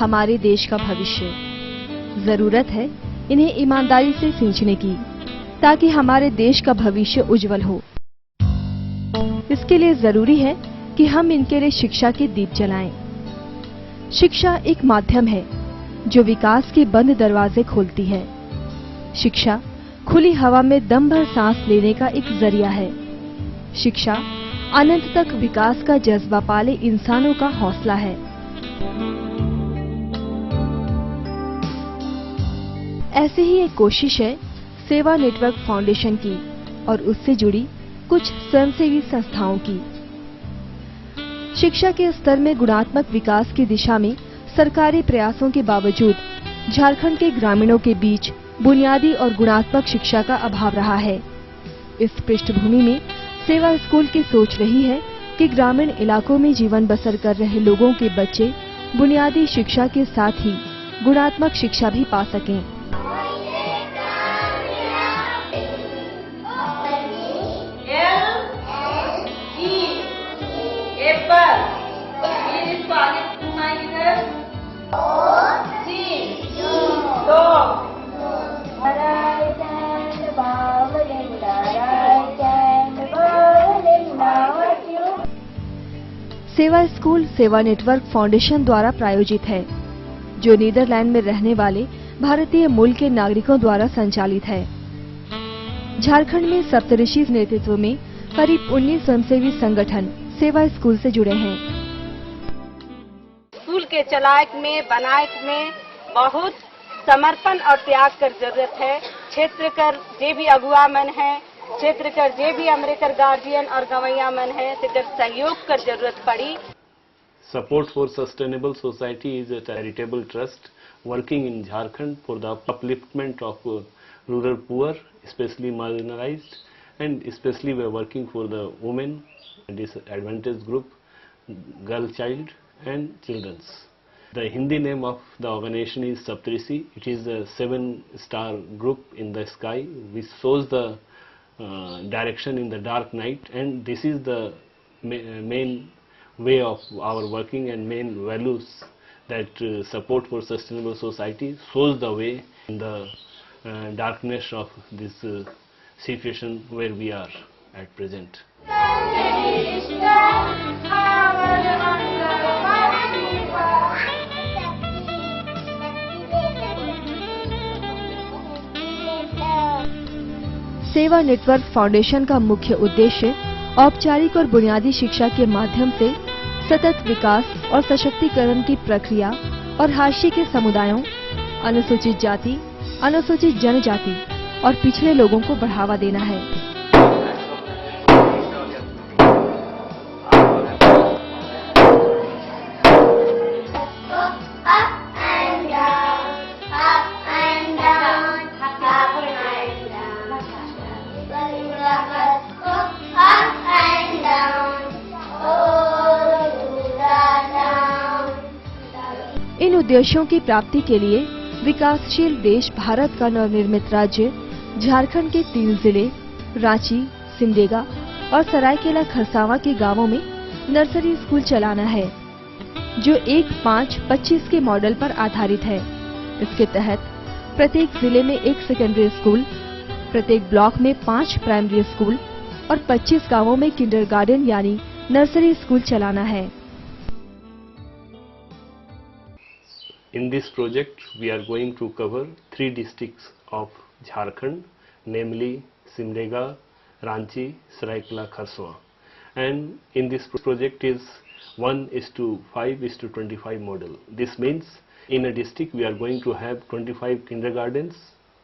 हमारे देश का भविष्य। जरूरत है इन्हें ईमानदारी से सींचने की, ताकि हमारे देश का भविष्य उज्जवल हो। इसके लिए जरूरी है कि हम इनके लिए शिक्षा के दीप जलाएं। शिक्षा एक माध्यम है जो विकास के बंद दरवाजे खोलती है। शिक्षा खुली हवा में दम भर सांस लेने का एक जरिया है। शिक्षा अनंत तक विकास का जज्बा पाले इंसानों का हौसला है। ऐसे ही एक कोशिश है सेवा नेटवर्क फाउंडेशन की और उससे जुड़ी कुछ स्वयंसेवी संस्थाओं की। शिक्षा के स्तर में गुणात्मक विकास की दिशा में सरकारी प्रयासों के बावजूद झारखंड के ग्रामीणों के बीच बुनियादी और गुणात्मक शिक्षा का अभाव रहा है। इस पृष्ठभूमि में सेवा स्कूल की सोच रही है कि ग्रामीण इलाकों में जीवन बसर कर रहे लोगों के बच्चे बुनियादी शिक्षा के साथ ही गुणात्मक शिक्षा भी पा सकें। सेवा स्कूल सेवा नेटवर्क फाउंडेशन द्वारा प्रायोजित है, जो नीदरलैंड में रहने वाले भारतीय मूल के नागरिकों द्वारा संचालित है। झारखंड में सप्तऋषि नेतृत्व में करीब 19 स्वयंसेवी संगठन सेवा स्कूल से जुड़े हैं। स्कूल के चलायक में बनायक में बहुत समर्पण और त्याग कर जरूरत है। क्षेत्र कर जे भी अगुआ मन है, क्षेत्र कर जे भी अमरीकर गार्जियन और गवैया मन है, तेकर सहयोग कर जरूरत पड़ी। Support for Sustainable Society is a charitable trust working in Jharkhand for the upliftment of rural poor, especially marginalized, and especially we are working for the women, disadvantaged group, girl child and children's. The Hindi name of the organization is Saptrisi. It is a 7-star group in the sky which shows the direction in the dark night, and this is the main way of our working and main values that support for sustainable society shows the way in the darkness of this situation where we are at present. सेवा network foundation का मुख्य उद्देश्य औपचारिक और बुनियादी शिक्षा के माध्यम से सतत विकास और सशक्तिकरण की प्रक्रिया और हाशिए के समुदायों, अनुसूचित जाति, अनुसूचित जनजाति और पिछड़े लोगों को बढ़ावा देना है। इन उद्देश्यों की प्राप्ति के लिए विकासशील देश भारत का नवनिर्मित राज्य झारखंड के 3 जिले रांची, सिमडेगा और सरायकेला खरसावां के गांवों में नर्सरी स्कूल चलाना है, जो 1-5-25 के मॉडल पर आधारित है। इसके तहत प्रत्येक जिले में 1 सेकेंडरी स्कूल, प्रत्येक ब्लॉक में 5 प्राइमरी स्कूल और 25 गांवों में किंडरगार्टन यानी नर्सरी स्कूल चलाना है। In this project, we are going to cover 3 districts of Jharkhand, namely Simdega, Ranchi, Saraikela, Kharsua. And in this project is 1:5:25 model. This means in a district we are going to have 25 kindergartens,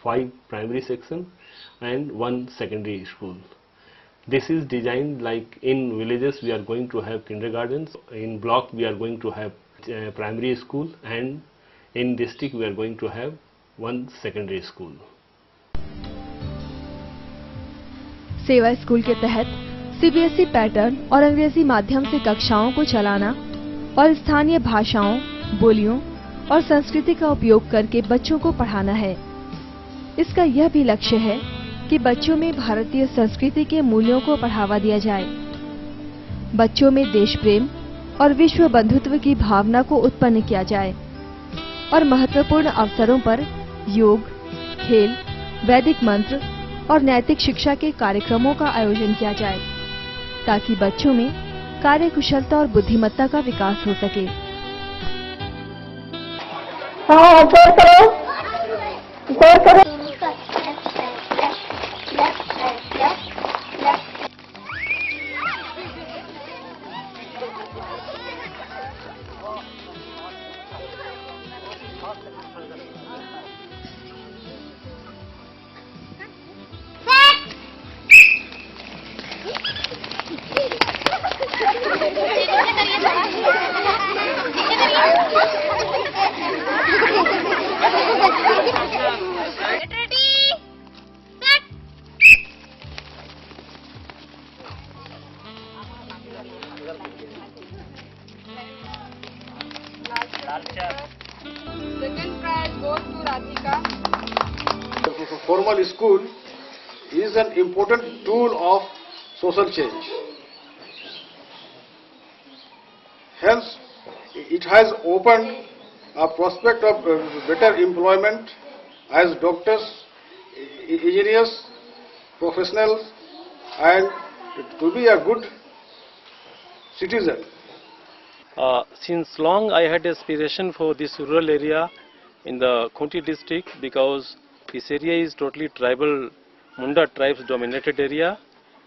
5 primary section and 1 secondary school. This is designed like in villages we are going to have kindergartens, in block we are going to have primary school, and in district we are going to have 1 secondary school. सेवा school के तहत CBSE pattern और अंग्रेजी माध्यम से कक्षाओं को चलाना और स्थानीय भाषाओं, बोलियों और संस्कृति का उपयोग करके बच्चों को पढ़ाना है। इसका यह भी लक्ष्य है कि बच्चों में भारतीय संस्कृति के मूल्यों को बढ़ावा दिया जाए, बच्चों में देश प्रेम और विश्व बंधुत्व की भावना को उत्पन्न किया जाए और महत्वपूर्ण अवसरों पर योग, खेल, वैदिक मंत्र और नैतिक शिक्षा के कार्यक्रमों का आयोजन किया जाए ताकि बच्चों में कार्यकुशलता और बुद्धिमत्ता का विकास हो सके। हाँ, जोर करो, जोर करो। Second prize goes to Radhika. Formal school is an important tool of social change. Hence, it has opened a prospect of better employment as doctors, engineers, professionals, and to be a good citizen. Since long I had aspiration for this rural area in the Khunti district because this area is totally tribal, Munda tribes dominated area,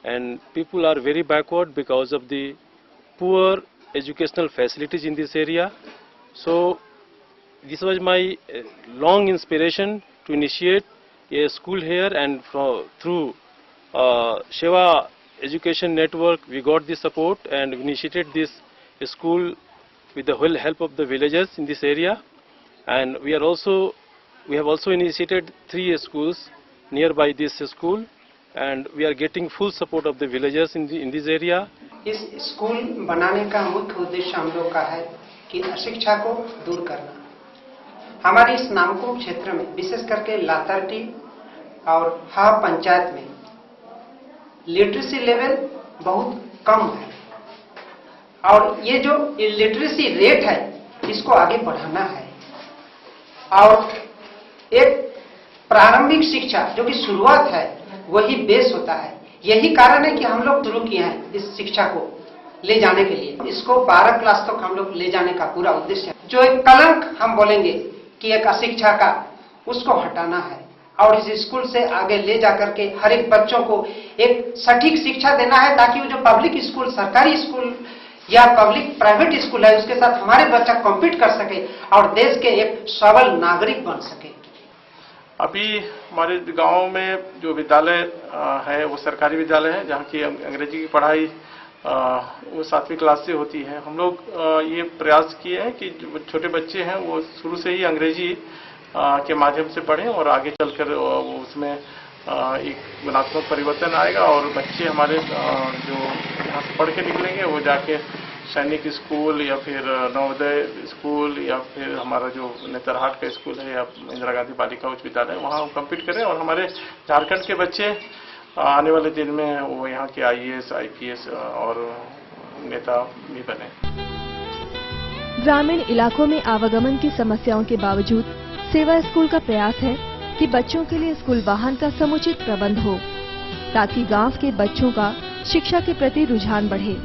and people are very backward because of the poor educational facilities in this area. So this was my long inspiration to initiate a school here, and through Sheva Education Network we got the support and initiated this school with the whole help of the villagers in this area. And we have also initiated 3 schools nearby this school, and we are getting full support of the villagers in this area. इस school बनाने का मुख्य उद्देश्य हम लोग का है कि अशिक्षा को दूर करना। हमारे इस नामकुम क्षेत्र में विशेष करके लातरटी और हा पंचायत में लिटरेसी लेवल बहुत कम है, और ये जो लिटरेसी रेट है इसको आगे बढ़ाना है। और एक प्रारंभिक शिक्षा जो कि शुरुआत है वही बेस होता है। यही कारण है कि हम लोग शुरू किए हैं इस शिक्षा को ले जाने के लिए। इसको 12 क्लास तक हम लोग ले जाने का पूरा उद्देश्य है। जो एक कलंक हम बोलेंगे कि एक अशिक्षा का, उसको हटाना है और इस स्कूल से आगे ले जाकर के हर एक बच्चों को एक सटीक शिक्षा देना है, ताकि वो जो पब्लिक स्कूल, सरकारी स्कूल या पब्लिक प्राइवेट स्कूल है उसके साथ हमारे बच्चा कॉम्पीट कर सके और देश के एक सबल नागरिक बन सके। अभी हमारे गांव में जो विद्यालय है वो सरकारी विद्यालय है, जहाँ की अंग्रेजी की पढ़ाई वो 7वीं क्लास से होती है। हम लोग ये प्रयास किए हैं कि जो छोटे बच्चे हैं वो शुरू से ही अंग्रेजी के माध्यम से पढ़ें और आगे चलकर उसमें एक गुणात्मक परिवर्तन आएगा और बच्चे हमारे जो यहाँ से पढ़ के निकलेंगे वो जाके सैनिक स्कूल या फिर नवोदय स्कूल या फिर हमारा जो नेतरहाट का स्कूल है या इंदिरा गांधी बालिका उच्च विद्यालय, वहाँ कम्पीट करें और हमारे झारखंड के बच्चे आने वाले दिन में वो यहाँ के IAS, IPS और नेता भी बने। ग्रामीण इलाकों में आवागमन की समस्याओं के बावजूद सेवा स्कूल का प्रयास है कि बच्चों के लिए स्कूल वाहन का समुचित प्रबंध हो ताकि गांव के बच्चों का शिक्षा के प्रति रुझान बढ़े।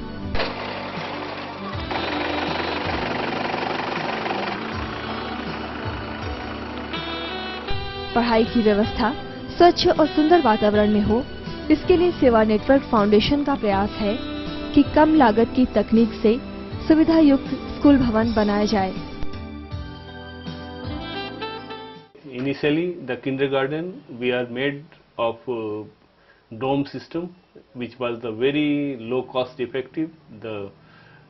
पढ़ाई की व्यवस्था स्वच्छ और सुंदर वातावरण में हो, इसके लिए सेवा नेटवर्क फाउंडेशन का प्रयास है कि कम लागत की तकनीक से सुविधा युक्त स्कूल भवन बनाया जाए। Initially, the kindergarten we are made of dome system, which was the very low cost effective.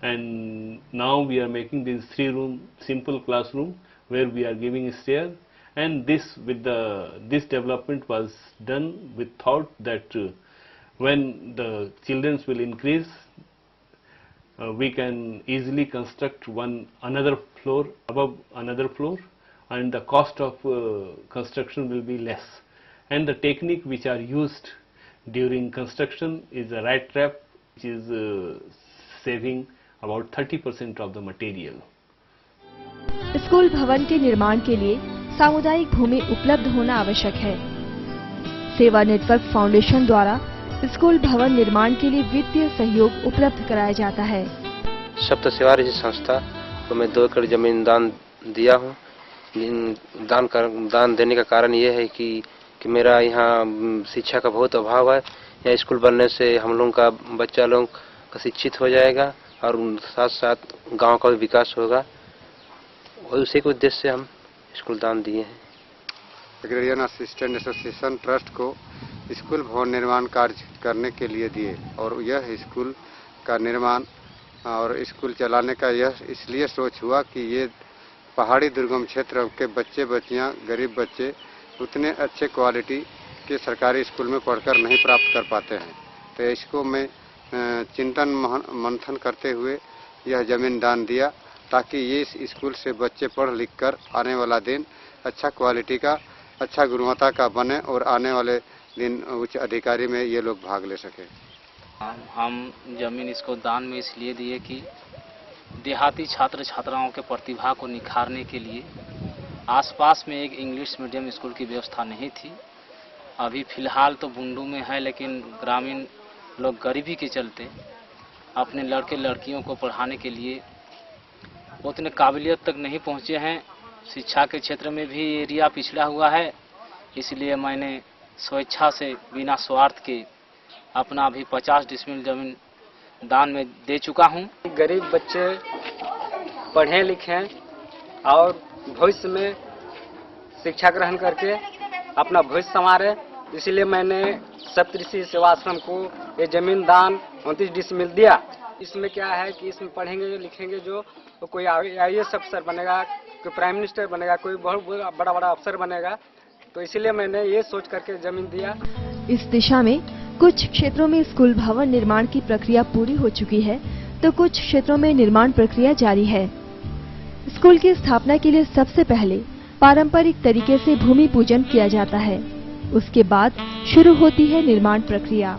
And now we are making this 3-room simple classroom where we are giving a stair. And this development was done with thought that when the children will increase, we can easily construct another floor above another floor, and the cost of construction will be less. And the technique which are used during construction is a rat trap, which is saving about 30% of the material. School भवन के निर्माण के लिए सामुदायिक भूमि उपलब्ध होना आवश्यक है। सेवा नेटवर्क फाउंडेशन द्वारा स्कूल भवन निर्माण के लिए वित्तीय सहयोग उपलब्ध कराया जाता है। सप्त सेवा जैसी संस्था को मैं 2 एकड़ जमीन दान दिया हूँ। दान देने का कारण ये है कि मेरा यहाँ शिक्षा का बहुत अभाव है। यहाँ स्कूल बनने से हम लोगों का बच्चा लोग का शिक्षित हो जाएगा और साथ साथ गांव का भी विकास होगा और उसी के उद्देश्य से हम स्कूल दान दिए हैं। एग्रेरियन असिस्टेंट एसोसिएशन ट्रस्ट को स्कूल भवन निर्माण कार्य करने के लिए दिए और यह स्कूल का निर्माण और स्कूल चलाने का यह इसलिए सोच हुआ कि ये पहाड़ी दुर्गम क्षेत्र के बच्चे बच्चियां गरीब बच्चे उतने अच्छे क्वालिटी के सरकारी स्कूल में पढ़कर नहीं प्राप्त कर पाते हैं। तो इसको मैं चिंतन मंथन करते हुए यह जमीन दान दिया ताकि ये स्कूल से बच्चे पढ़ लिख कर आने वाला दिन अच्छा क्वालिटी का अच्छा गुणवत्ता का बने और आने वाले दिन उच्च अधिकारी में ये लोग भाग ले सके। हम जमीन इसको दान में इसलिए दिए कि देहाती छात्र छात्राओं के प्रतिभा को निखारने के लिए आसपास में एक इंग्लिश मीडियम स्कूल की व्यवस्था नहीं थी। अभी फ़िलहाल तो बुंडू में है, लेकिन ग्रामीण लोग गरीबी के चलते अपने लड़के लड़कियों को पढ़ाने के लिए उतने काबिलियत तक नहीं पहुँचे हैं। शिक्षा के क्षेत्र में भी एरिया पिछड़ा हुआ है, इसलिए मैंने स्वेच्छा से बिना स्वार्थ के अपना अभी 50 डिसमिल जमीन दान में दे चुका हूं। गरीब बच्चे पढ़ें लिखें और भविष्य में शिक्षा ग्रहण करके अपना भविष्य संवारे, इसलिए मैंने सप्तऋषि सेवाश्रम को ये जमीन दान 29 डिसमिल दिया। इसमें क्या है कि इसमें पढ़ेंगे लिखेंगे जो तो कोई IAS अफसर बनेगा, कोई प्राइम मिनिस्टर बनेगा, कोई बहुत बड़ा बड़ा अफसर बनेगा, तो इसीलिए मैंने ये सोच करके जमीन दिया। इस दिशा में कुछ क्षेत्रों में स्कूल भवन निर्माण की प्रक्रिया पूरी हो चुकी है तो कुछ क्षेत्रों में निर्माण प्रक्रिया जारी है। स्कूल की स्थापना के लिए सबसे पहले पारंपरिक तरीके से भूमि पूजन किया जाता है, उसके बाद शुरू होती है निर्माण प्रक्रिया।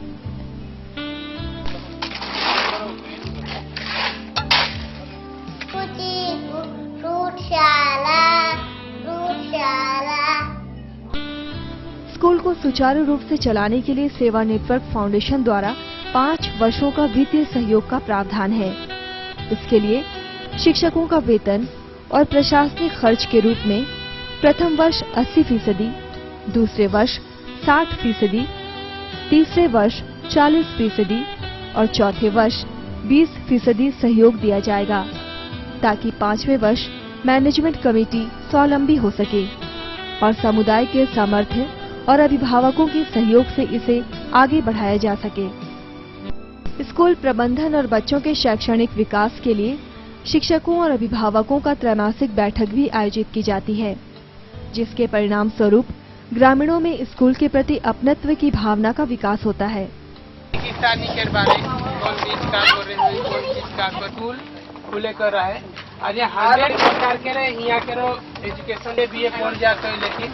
स्कूल को सुचारू रूप से चलाने के लिए सेवा नेटवर्क फाउंडेशन द्वारा 5 वर्षों का वित्तीय सहयोग का प्रावधान है। इसके लिए शिक्षकों का वेतन और प्रशासनिक खर्च के रूप में प्रथम वर्ष 80%, दूसरे वर्ष 60%, तीसरे वर्ष 40% और चौथे वर्ष 20% सहयोग दिया जाएगा, ताकि 5वें वर्ष मैनेजमेंट कमेटी स्वावलंबी हो सके और समुदाय के सामर्थ्य और अभिभावकों के सहयोग से इसे आगे बढ़ाया जा सके। स्कूल प्रबंधन और बच्चों के शैक्षणिक विकास के लिए शिक्षकों और अभिभावकों का त्रैमासिक बैठक भी आयोजित की जाती है, जिसके परिणाम स्वरूप ग्रामीणों में स्कूल के प्रति अपनत्व की भावना का विकास होता है। खुले कर रहा है आज 100 प्रकार के यहाँ के एजुकेशन भी पहुँच जाते हैं, लेकिन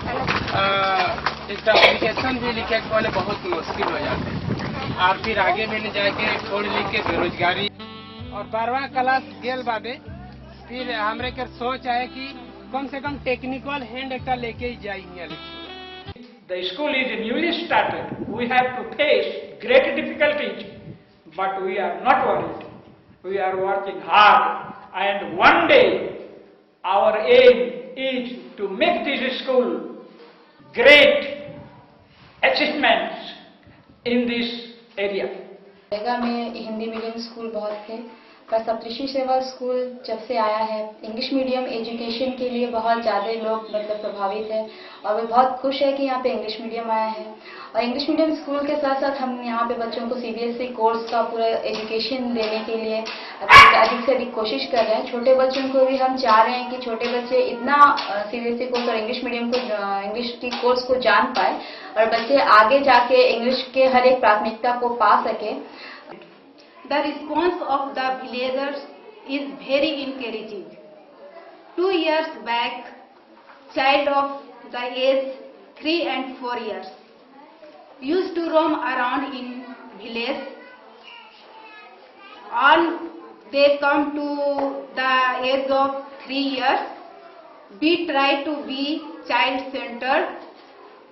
इसका एप्लीकेशन भी लिखे वाले बहुत मुश्किल हो जाते हैं और फिर आगे में जाके पढ़ लिख के बेरोजगारी और 12वां क्लास गेल बादे फिर हमरे के सोच आए कि कम से कम टेक्निकल हैंड एक लेके ही जाएंगे। The school is newly started. We have to face great difficulties, but we are not worried. We are working hard, and one day our aim is to make this school great achievements in this area. जगह में Hindi medium school बहुत थे, पर सप्तऋषि सेवा school जब से आया है इंग्लिश मीडियम एजुकेशन के लिए बहुत ज़्यादा लोग प्रभावित है और वे बहुत खुश है कि यहाँ पे इंग्लिश मीडियम आया है। और इंग्लिश मीडियम स्कूल के साथ साथ हम यहाँ पे बच्चों को CBSE कोर्स का पूरा एजुकेशन देने के लिए अधिक से अधिक कोशिश कर रहे हैं। छोटे बच्चों को भी हम चाह रहे हैं कि छोटे बच्चे इतना CBSE कोर्स और इंग्लिश मीडियम को इंग्लिश की कोर्स को जान पाए और बच्चे आगे जाके इंग्लिश के हर एक प्राथमिकता को पा सके। The response of the villagers is very encouraging. 2 years back, child of the age 3 and 4 years used to roam around in village. All they come to the age of 3 years, we try to be child-centered,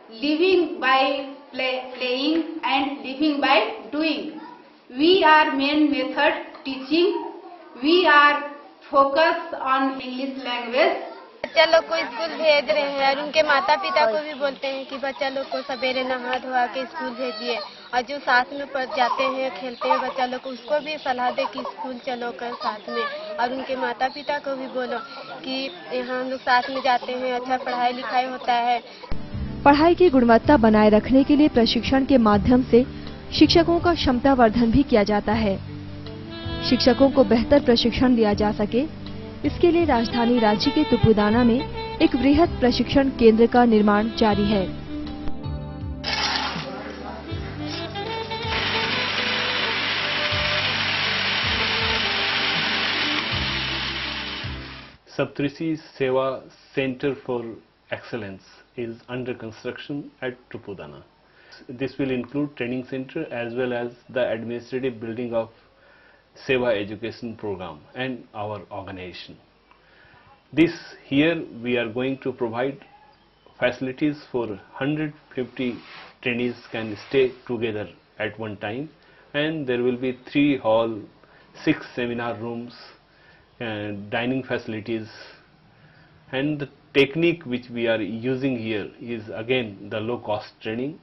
living by playing and living by doing. We are main method teaching. We are focused on English language. बच्चा लोग को school भेज रहे हैं और उनके माता पिता को भी बोलते हैं कि बच्चा लोग को सवेरे नहा धोआ के स्कूल भेजिए, और जो साथ में पढ़ जाते हैं खेलते हैं बच्चा लोग को, उसको भी सलाह दे कि स्कूल चलो कर साथ में, और उनके माता पिता को भी बोलो कि यहाँ हम लोग साथ में जाते हैं, अच्छा पढ़ाई लिखाई होता है। पढ़ाई की गुणवत्ता बनाए रखने के लिए प्रशिक्षण के माध्यम से शिक्षकों का क्षमता वर्धन भी किया जाता है। शिक्षकों को बेहतर प्रशिक्षण दिया जा सके, इसके लिए राजधानी रांची के तुपुदाना में एक वृहद प्रशिक्षण केंद्र का निर्माण जारी है। Saptarshi Seva Center for Excellence is under construction at Tupudana. This will include training center as well as the administrative building of Seva Education Program and our organization. Here we are going to provide facilities for 150 trainees can stay together at one time, and there will be 3 hall, 6 seminar rooms, and dining facilities, and the technique which we are using here is again the low cost training.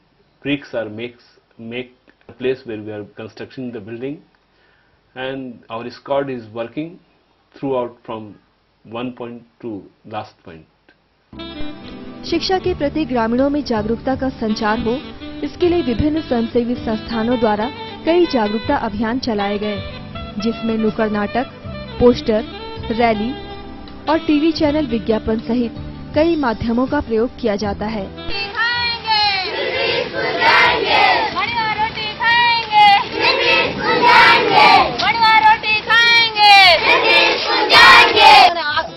Bricks are make a place where we are constructing the building, and our squad is working throughout from one point to last point. शिक्षा के प्रति ग्रामीणों में जागरूकता का संचार हो, इसके लिए विभिन्न स्वयंसेवी संस्थानों द्वारा कई जागरूकता अभियान चलाए गए, जिसमें नुक्कड़ नाटक, पोस्टर, रैली और टीवी चैनल विज्ञापन सहित कई माध्यमों का प्रयोग किया जाता है।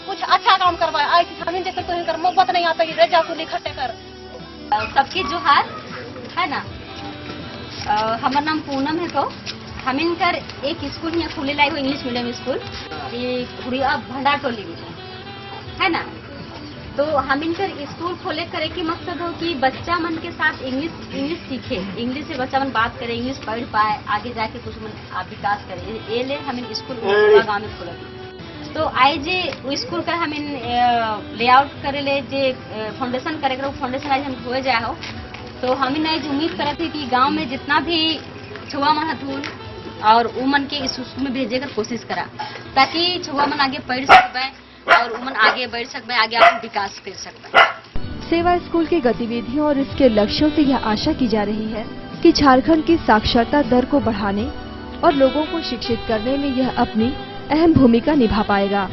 कुछ अच्छा काम करवाए, हम जैसे कोई कर मोहब्बत नहीं आता कि जाको इकट्ठे कर। सबके जोहार है ना। हमारा नाम पूनम है। तो हम इनकर एक स्कूल यहाँ खुले लाई हो, इंग्लिश मीडियम स्कूल, ये खुड़िया भंडार टोली में है ना। तो हम इनकर स्कूल खोले करे की मकसद हो कि बच्चा मन के साथ इंग्लिश सीखे, इंग्लिश से बच्चा मन बात करे, इंग्लिश पढ़ पाए, आगे जाके कुछ मन विकास करे। ये ले हम स्कूल गाँव में खोले। तो आई जे स्कूल का हम लेआउट करे ले जे फाउंडेशन करे फाउंडेशन आज हम हो जाए हो। तो हम उम्मीद करते थे कि गांव में जितना भी छुआ मन हथुन और उमन के इस स्कूल में भेजे कर कोशिश करा, ताकि छुआ मन आगे पढ़ सकते और उमन आगे बढ़ सकते, आगे अपना विकास कर सकते। सेवा स्कूल की गतिविधियों और इसके लक्ष्यों से यह आशा की जा रही है कि झारखंड की साक्षरता दर को बढ़ाने और लोगों को शिक्षित करने में यह अपनी अहम भूमिका निभा पाएगा।